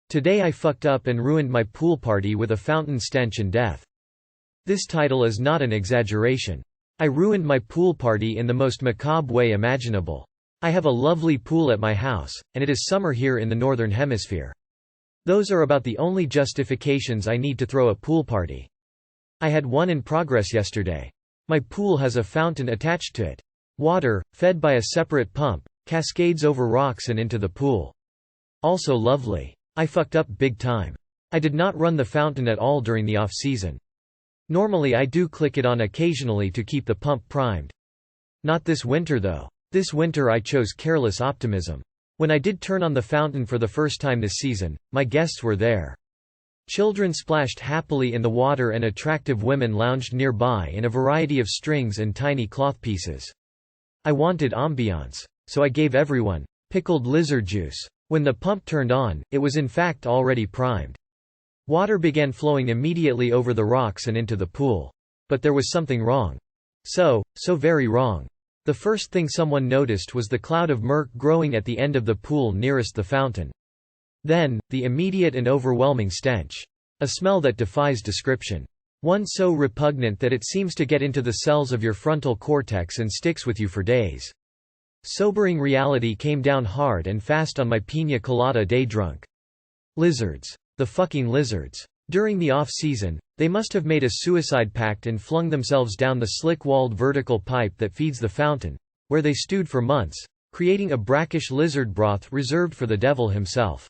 Today I fucked up and ruined my pool party with a fountain, stench and death. This title is not an exaggeration. I ruined my pool party in the most macabre way imaginable. I have a lovely pool at my house, and it is summer here in the Northern Hemisphere. Those are about the only justifications I need to throw a pool party. I had one in progress yesterday. My pool has a fountain attached to it. Water, fed by a separate pump, cascades over rocks and into the pool. Also lovely. I fucked up big time. I did not run the fountain at all during the off-season. Normally I do click it on occasionally to keep the pump primed. Not this winter though. This winter I chose careless optimism. When I did turn on the fountain for the first time this season, my guests were there. Children splashed happily in the water and attractive women lounged nearby in a variety of strings and tiny cloth pieces. I wanted ambiance, so I gave everyone pickled lizard juice. When the pump turned on, it was in fact already primed. Water began flowing immediately over the rocks and into the pool. But there was something wrong. So very wrong. The first thing someone noticed was the cloud of murk growing at the end of the pool nearest the fountain. Then, the immediate and overwhelming stench. A smell that defies description. One so repugnant that it seems to get into the cells of your frontal cortex and sticks with you for days. Sobering reality came down hard and fast on my piña colada day drunk. Lizards. The fucking lizards. During the off-season, they must have made a suicide pact and flung themselves down the slick-walled vertical pipe that feeds the fountain, where they stewed for months, creating a brackish lizard broth reserved for the devil himself.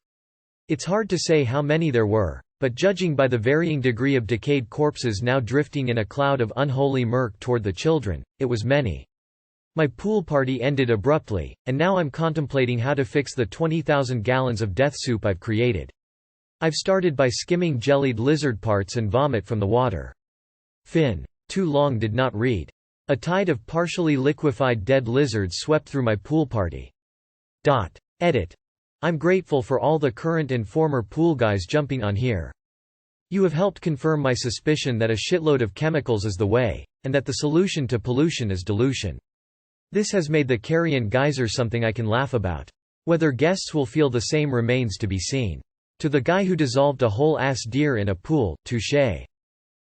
It's hard to say how many there were, but judging by the varying degree of decayed corpses now drifting in a cloud of unholy murk toward the children, it was many. My pool party ended abruptly, and now I'm contemplating how to fix the 20,000 gallons of death soup I've created. I've started by skimming jellied lizard parts and vomit from the water. Fin. Too long did not read. A tide of partially liquefied dead lizards swept through my pool party. Edit. I'm grateful for all the current and former pool guys jumping on here. You have helped confirm my suspicion that a shitload of chemicals is the way, and that the solution to pollution is dilution. This has made the carrion geyser something I can laugh about. Whether guests will feel the same remains to be seen. To the guy who dissolved a whole ass deer in a pool, touché.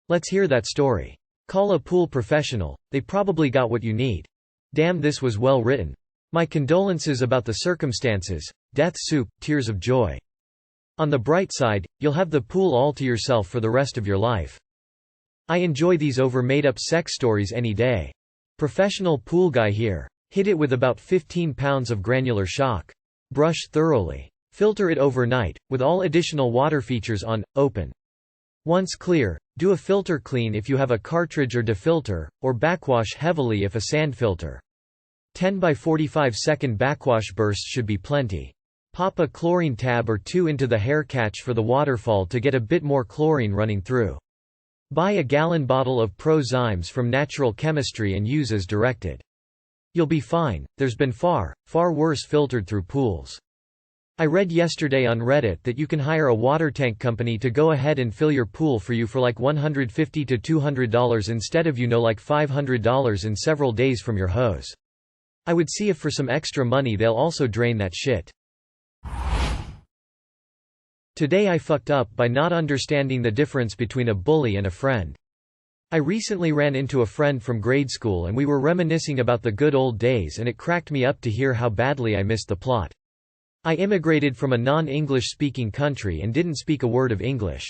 Let's hear that story. Call a pool professional, they probably got what you need. Damn, this was well written. My condolences about the circumstances, death soup, tears of joy. On the bright side, you'll have the pool all to yourself for the rest of your life. I enjoy these over made-up sex stories any day. Professional pool guy here. Hit it with about 15 pounds of granular shock. Brush thoroughly. Filter it overnight, with all additional water features on, open. Once clear, do a filter clean if you have a cartridge or defilter, or backwash heavily if a sand filter. 10 by 45 second backwash bursts should be plenty. Pop a chlorine tab or two into the hair catch for the waterfall to get a bit more chlorine running through. Buy a gallon bottle of Pro-Zymes from Natural Chemistry and use as directed. You'll be fine. There's been far worse filtered through pools. I read yesterday on Reddit that you can hire a water tank company to go ahead and fill your pool for you for like $150 to $200 instead of like $500 in several days from your hose. I would see if for some extra money they'll also drain that shit. Today I fucked up by not understanding the difference between a bully and a friend. I recently ran into a friend from grade school and we were reminiscing about the good old days, and it cracked me up to hear how badly I missed the plot. I immigrated from a non-English speaking country and didn't speak a word of English.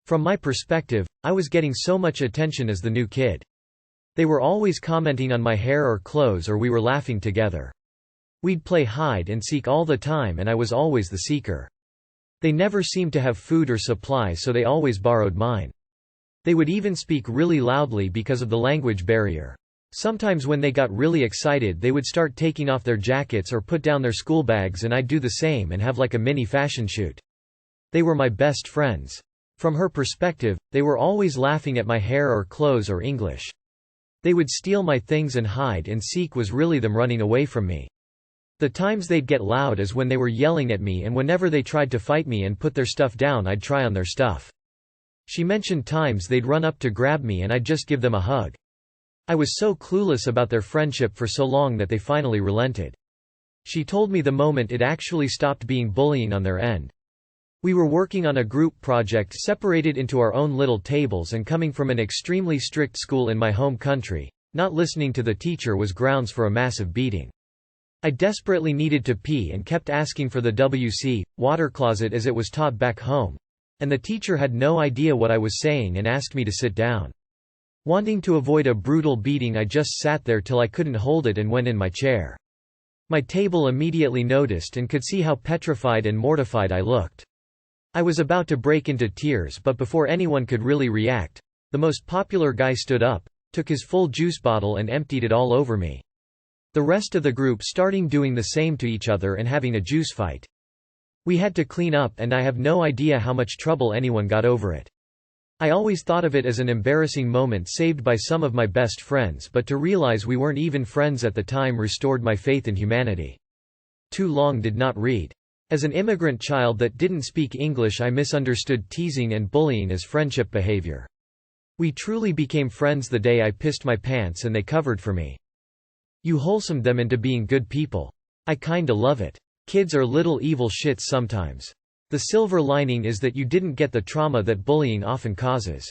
From my perspective, I was getting so much attention as the new kid. They were always commenting on my hair or clothes, or we were laughing together. We'd play hide and seek all the time and I was always the seeker. They never seemed to have food or supply, so they always borrowed mine. They would even speak really loudly because of the language barrier. Sometimes when they got really excited they would start taking off their jackets or put down their school bags, and I'd do the same and have like a mini fashion shoot. They were my best friends. From her perspective, they were always laughing at my hair or clothes or English. They would steal my things, and hide and seek was really them running away from me. The times they'd get loud is when they were yelling at me, and whenever they tried to fight me and put their stuff down I'd try on their stuff. She mentioned times they'd run up to grab me and I'd just give them a hug. I was so clueless about their friendship for so long that they finally relented. She told me the moment it actually stopped being bullying on their end. We were working on a group project separated into our own little tables, and coming from an extremely strict school in my home country, not listening to the teacher was grounds for a massive beating. I desperately needed to pee and kept asking for the WC, water closet as it was taught back home, and the teacher had no idea what I was saying and asked me to sit down. Wanting to avoid a brutal beating, I just sat there till I couldn't hold it and went in my chair. My table immediately noticed and could see how petrified and mortified I looked. I was about to break into tears, but before anyone could really react, the most popular guy stood up, took his full juice bottle and emptied it all over me. The rest of the group starting doing the same to each other and having a juice fight. We had to clean up, and I have no idea how much trouble anyone got over it. I always thought of it as an embarrassing moment saved by some of my best friends, but to realize we weren't even friends at the time restored my faith in humanity. Too long did not read. As an immigrant child that didn't speak English, I misunderstood teasing and bullying as friendship behavior. We truly became friends the day I pissed my pants and they covered for me. You wholesomed them into being good people. I kinda love it. Kids are little evil shits sometimes. The silver lining is that you didn't get the trauma that bullying often causes.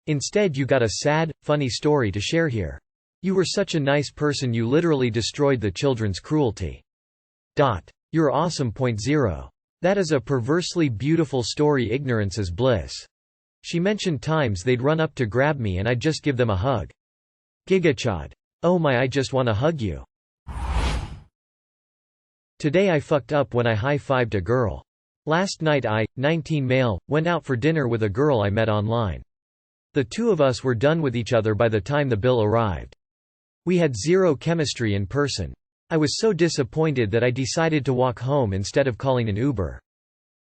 Instead, you got a sad, funny story to share here. You were such a nice person, you literally destroyed the children's cruelty. You're awesome. 0. That is a perversely beautiful story. Ignorance is bliss. She mentioned times they'd run up to grab me and I'd just give them a hug. Gigachad. Oh my, I just wanna hug you. Today I fucked up when I high-fived a girl. Last night I, 19 male, went out for dinner with a girl I met online. The two of us were done with each other by the time the bill arrived. We had zero chemistry in person. I was so disappointed that I decided to walk home instead of calling an Uber.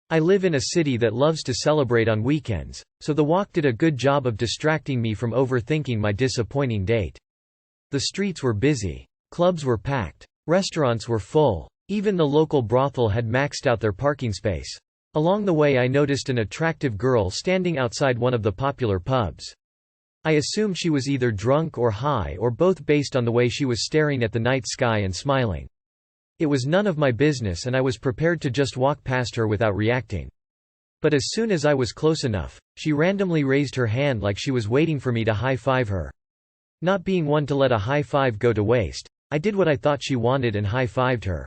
I live in a city that loves to celebrate on weekends, so the walk did a good job of distracting me from overthinking my disappointing date. The streets were busy. Clubs were packed. Restaurants were full. Even the local brothel had maxed out their parking space. Along the way I noticed an attractive girl standing outside one of the popular pubs. I assumed she was either drunk or high or both based on the way she was staring at the night sky and smiling. It was none of my business and I was prepared to just walk past her without reacting. But as soon as I was close enough, she randomly raised her hand like she was waiting for me to high-five her. Not being one to let a high-five go to waste, I did what I thought she wanted and high-fived her.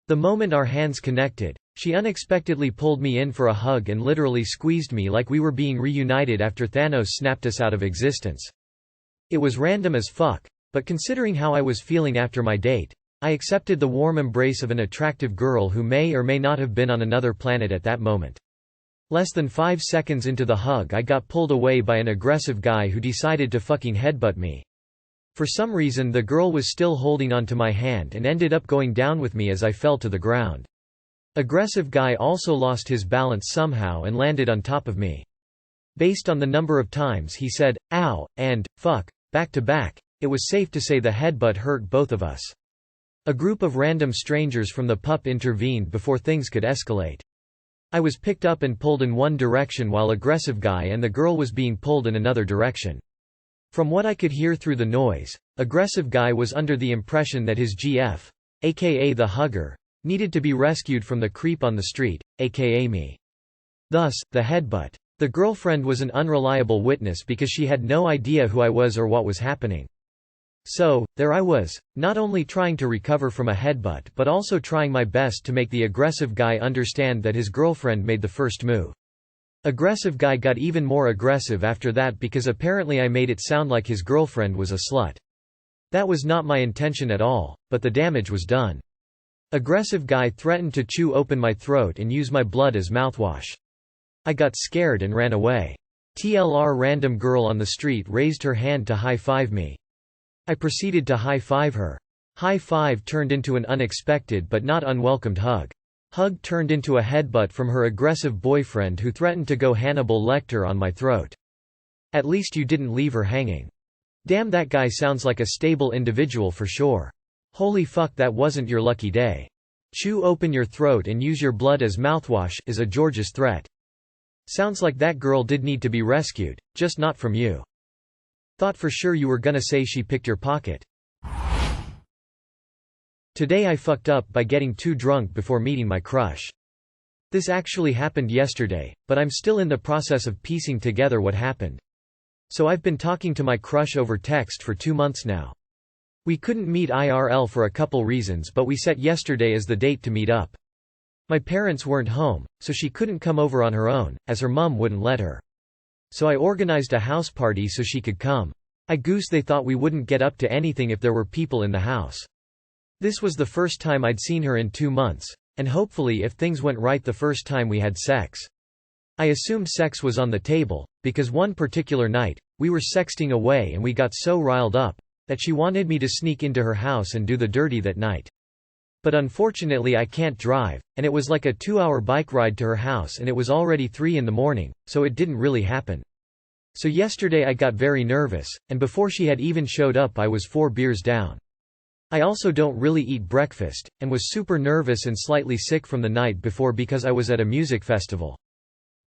The moment our hands connected, she unexpectedly pulled me in for a hug and literally squeezed me like we were being reunited after Thanos snapped us out of existence. It was random as fuck, but considering how I was feeling after my date, I accepted the warm embrace of an attractive girl who may or may not have been on another planet at that moment. Less than 5 seconds into the hug I got pulled away by an aggressive guy who decided to fucking headbutt me. For some reason the girl was still holding onto my hand and ended up going down with me as I fell to the ground. Aggressive guy also lost his balance somehow and landed on top of me. Based on the number of times he said, ow, and, fuck, back to back, it was safe to say the headbutt hurt both of us. A group of random strangers from the pub intervened before things could escalate. I was picked up and pulled in one direction while aggressive guy and the girl was being pulled in another direction. From what I could hear through the noise, aggressive guy was under the impression that his GF, aka the hugger, needed to be rescued from the creep on the street, aka me. Thus, the headbutt. The girlfriend was an unreliable witness because she had no idea who I was or what was happening. So, there I was, not only trying to recover from a headbutt but also trying my best to make the aggressive guy understand that his girlfriend made the first move. Aggressive guy got even more aggressive after that because apparently I made it sound like his girlfriend was a slut. That was not my intention at all, but the damage was done. Aggressive guy threatened to chew open my throat and use my blood as mouthwash. I got scared and ran away. TLR random girl on the street raised her hand to high-five me. I proceeded to high-five her. High-five turned into an unexpected but not unwelcomed hug. Hug turned into a headbutt from her aggressive boyfriend who threatened to go Hannibal Lecter on my throat. At least you didn't leave her hanging. Damn, that guy sounds like a stable individual for sure. Holy fuck, that wasn't your lucky day. Chew open your throat and use your blood as mouthwash is a George's threat. Sounds like that girl did need to be rescued, just not from you. Thought for sure you were gonna say she picked your pocket. Today I fucked up by getting too drunk before meeting my crush. This actually happened yesterday, but I'm still in the process of piecing together what happened. So I've been talking to my crush over text for 2 months now. We couldn't meet IRL for a couple reasons, but we set yesterday as the date to meet up. My parents weren't home, so she couldn't come over on her own, as her mum wouldn't let her. So I organized a house party so she could come. They thought we wouldn't get up to anything if there were people in the house. This was the first time I'd seen her in 2 months, and hopefully if things went right the first time we had sex. I assumed sex was on the table, because one particular night, we were sexting away and we got so riled up, that she wanted me to sneak into her house and do the dirty that night. But unfortunately I can't drive, and it was like a 2-hour bike ride to her house and it was already 3 in the morning, so it didn't really happen. So yesterday I got very nervous, and before she had even showed up I was 4 beers down. I also don't really eat breakfast, and was super nervous and slightly sick from the night before because I was at a music festival.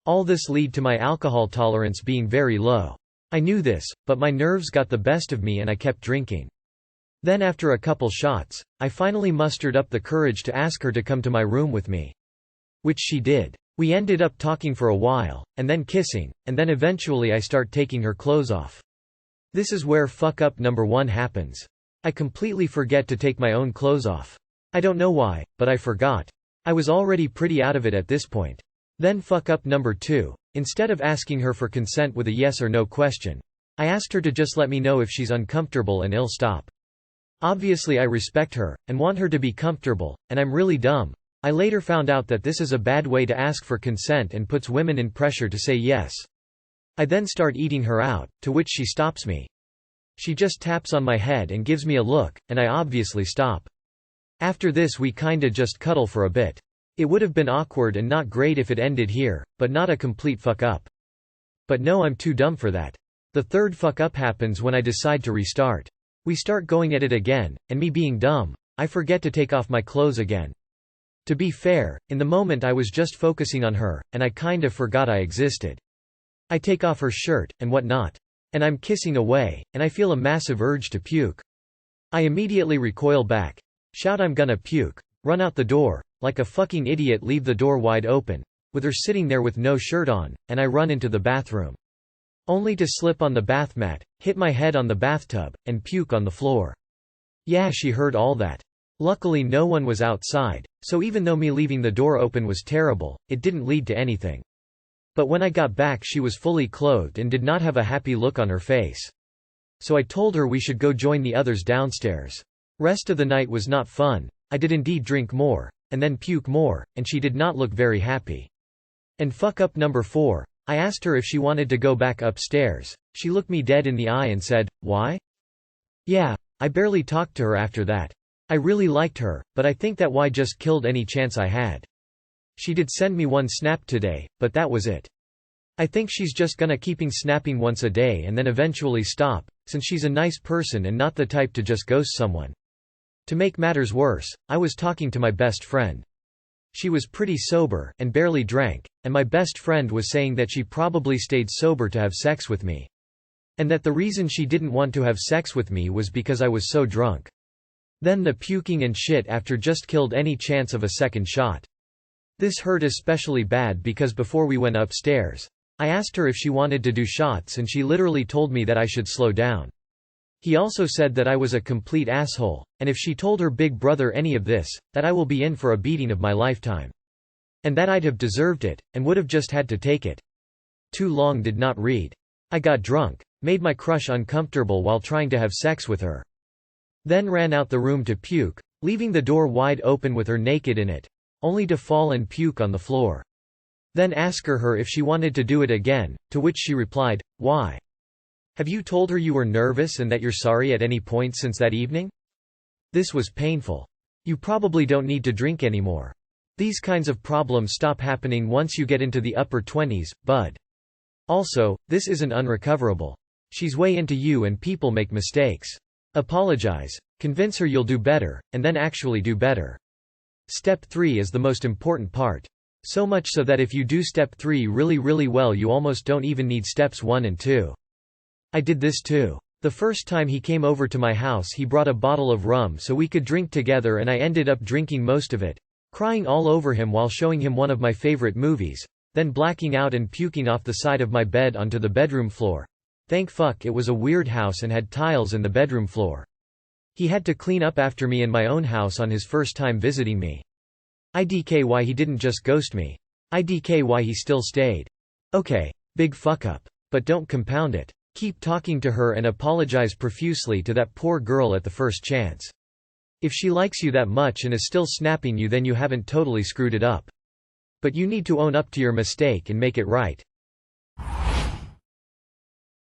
All this led to my alcohol tolerance being very low. I knew this, but my nerves got the best of me and I kept drinking. Then after a couple shots, I finally mustered up the courage to ask her to come to my room with me. Which she did. We ended up talking for a while, and then kissing, and then eventually I start taking her clothes off. This is where fuck up number 1 happens. I completely forget to take my own clothes off. I don't know why, but I forgot. I was already pretty out of it at this point. Then fuck up number 2, instead of asking her for consent with a yes or no question, I asked her to just let me know if she's uncomfortable and I'll stop. Obviously I respect her, and want her to be comfortable, and I'm really dumb. I later found out that this is a bad way to ask for consent and puts women in pressure to say yes. I then start eating her out, to which she stops me. She just taps on my head and gives me a look, and I obviously stop. After this we kinda just cuddle for a bit. It would have been awkward and not great if it ended here, but not a complete fuck up. But no, I'm too dumb for that. The third fuck up happens when I decide to restart. We start going at it again, and me being dumb, I forget to take off my clothes again. To be fair, in the moment I was just focusing on her, and I kinda forgot I existed. I take off her shirt, and whatnot. And I'm kissing away, and I feel a massive urge to puke. I immediately recoil back. Shout I'm gonna puke. Run out the door, like a fucking idiot, leave the door wide open, with her sitting there with no shirt on, and I run into the bathroom. Only to slip on the bath mat, hit my head on the bathtub, and puke on the floor. Yeah, she heard all that. Luckily no one was outside, so even though me leaving the door open was terrible, it didn't lead to anything. But when I got back she was fully clothed and did not have a happy look on her face. So I told her we should go join the others downstairs. Rest of the night was not fun. I did indeed drink more, and then puke more, and she did not look very happy. And fuck up number 4, I asked her if she wanted to go back upstairs. She looked me dead in the eye and said, "Why?" Yeah, I barely talked to her after that. I really liked her, but I think that why just killed any chance I had. She did send me one snap today, but that was it. I think she's just gonna keeping snapping once a day and then eventually stop, since she's a nice person and not the type to just ghost someone. To make matters worse, I was talking to my best friend. She was pretty sober, and barely drank, and my best friend was saying that she probably stayed sober to have sex with me. And that the reason she didn't want to have sex with me was because I was so drunk. Then the puking and shit after just killed any chance of a second shot. This hurt especially bad because before we went upstairs, I asked her if she wanted to do shots and she literally told me that I should slow down. He also said that I was a complete asshole, and if she told her big brother any of this, that I will be in for a beating of my lifetime. And that I'd have deserved it, and would have just had to take it. Too long did not read. I got drunk, made my crush uncomfortable while trying to have sex with her. Then ran out the room to puke, leaving the door wide open with her naked in it, only to fall and puke on the floor. Then ask her if she wanted to do it again, to which she replied, "Why? Have you told her you were nervous and that you're sorry at any point since that evening?" This was painful. You probably don't need to drink anymore. These kinds of problems stop happening once you get into the upper 20s, bud. Also, this isn't unrecoverable. She's way into you and people make mistakes. Apologize, convince her you'll do better, and then actually do better. Step 3 is the most important part. So much so that if you do step 3 really well you almost don't even need steps 1 and 2. I did this too. The first time he came over to my house he brought a bottle of rum so we could drink together and I ended up drinking most of it. Crying all over him while showing him one of my favorite movies, then blacking out and puking off the side of my bed onto the bedroom floor. Thank fuck it was a weird house and had tiles in the bedroom floor. He had to clean up after me in my own house on his first time visiting me. IDK why he didn't just ghost me. IDK why he still stayed. Okay. Big fuck up. But don't compound it. Keep talking to her and apologize profusely to that poor girl at the first chance. If she likes you that much and is still snapping you, then you haven't totally screwed it up. But you need to own up to your mistake and make it right.